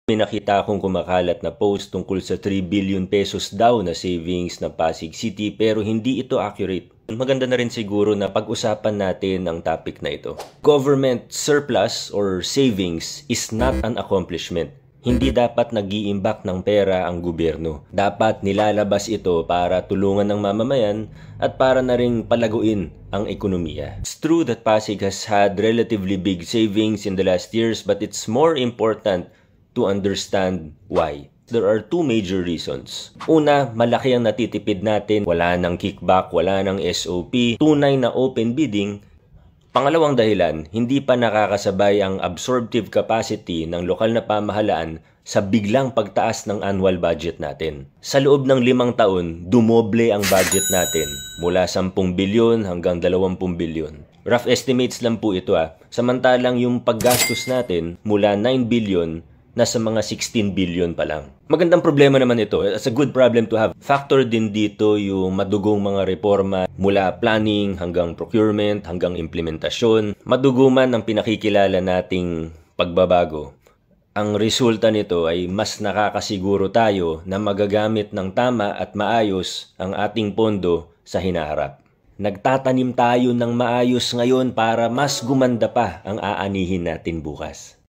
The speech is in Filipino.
May nakita akong kumakalat na post tungkol sa 3 billion pesos daw na savings ng Pasig City pero hindi ito accurate. Maganda na rin siguro na pag-usapan natin ang topic na ito. Government surplus or savings is not an accomplishment. Hindi dapat nag-iimbak ng pera ang gobyerno. Dapat nilalabas ito para tulungan ng mamamayan at para na ring palaguin ang ekonomiya. It's true that Pasig has had relatively big savings in the last years, but it's more important to understand why. There are two major reasons. Una, malaki ang natitipid natin. Wala nang kickback, wala nang SOP, tunay na open bidding. Pangalawang dahilan, hindi pa nakakasabay ang absorptive capacity ng lokal na pamahalaan sa biglang pagtaas ng annual budget natin. Sa loob ng 5 taon, dumoble ang budget natin mula 10 bilyon hanggang 20 bilyon. Rough estimates lang po ito Samantalang yung paggastos natin mula 9 bilyon nasa mga 16 billion pa lang. Magandang problema naman ito. It's a good problem to have. Factor din dito yung madugong mga reforma mula planning hanggang procurement hanggang implementasyon. Madugo man ang pinakikilala nating pagbabago. Ang resulta nito ay mas nakakasiguro tayo na magagamit ng tama at maayos ang ating pondo sa hinaharap. Nagtatanim tayo ng maayos ngayon para mas gumanda pa ang aanihin natin bukas.